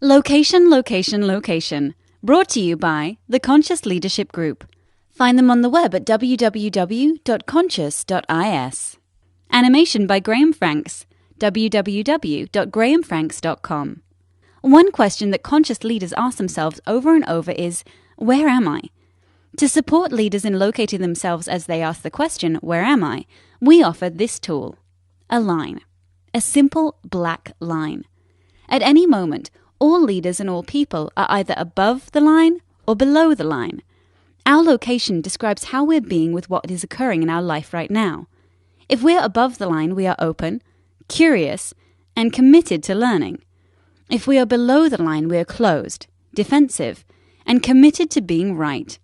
Location, location, location. Brought to you by the Conscious Leadership Group. Find them on the web at www.conscious.is. Animation by Graham Franks. www.grahamfranks.com. One question that conscious leaders ask themselves over and over is, where am I? To support leaders in locating themselves as they ask the question, where am I? We offer this tool. A line. A simple black line. At any moment, all leaders and all people are either above the line or below the line. Our location describes how we're being with what is occurring in our life right now. If we're above the line, we are open, curious, and committed to learning. If we are below the line, we are closed, defensive, and committed to being right.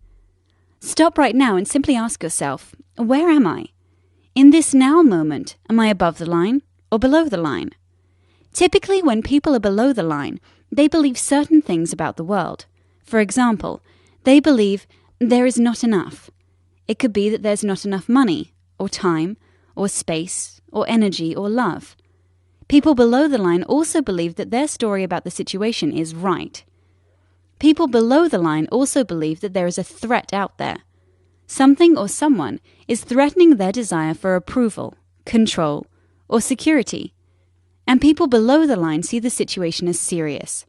Stop right now and simply ask yourself, where am I? In this now moment, am I above the line or below the line? Typically, when people are below the line, they believe certain things about the world. For example, they believe there is not enough. It could be that there's not enough money, or time, or space, or energy, or love. People below the line also believe that their story about the situation is right. People below the line also believe that there is a threat out there. Something or someone is threatening their desire for approval, control, or security. And people below the line see the situation as serious.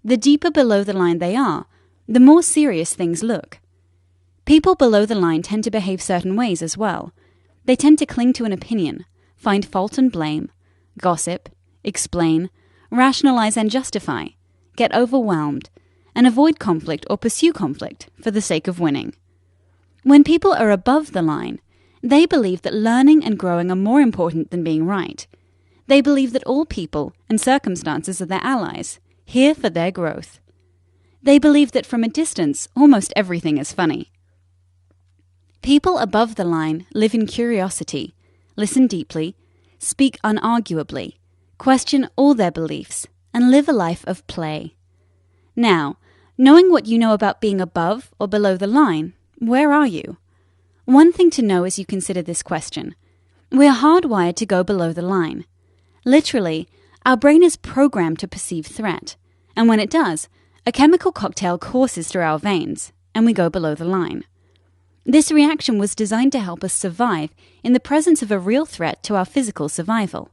The deeper below the line they are, the more serious things look. People below the line tend to behave certain ways as well. They tend to cling to an opinion, find fault and blame, gossip, explain, rationalize and justify, get overwhelmed, and avoid conflict or pursue conflict for the sake of winning. When people are above the line, they believe that learning and growing are more important than being right. They believe that all people and circumstances are their allies, here for their growth. They believe that from a distance, almost everything is funny. People above the line live in curiosity, listen deeply, speak unarguably, question all their beliefs, and live a life of play. Now, knowing what you know about being above or below the line, where are you? One thing to know as you consider this question. We are hardwired to go below the line. Literally, our brain is programmed to perceive threat, and when it does, a chemical cocktail courses through our veins, and we go below the line. This reaction was designed to help us survive in the presence of a real threat to our physical survival.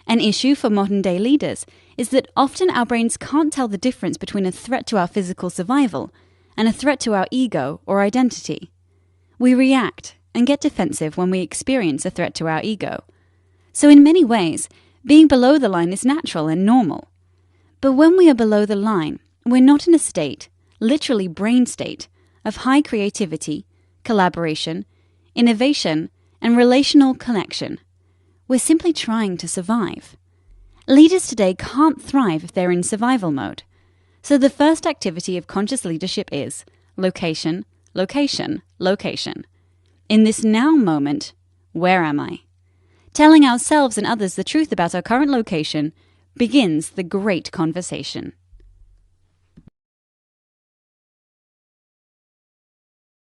An issue for modern-day leaders is that often our brains can't tell the difference between a threat to our physical survival and a threat to our ego or identity. We react and get defensive when we experience a threat to our ego. So in many ways, being below the line is natural and normal. But when we are below the line, we're not in a state, literally brain state, of high creativity, collaboration, innovation, and relational connection. We're simply trying to survive. Leaders today can't thrive if they're in survival mode. So the first activity of conscious leadership is location, location, location. In this now moment, where am I? Telling ourselves and others the truth about our current location begins the great conversation.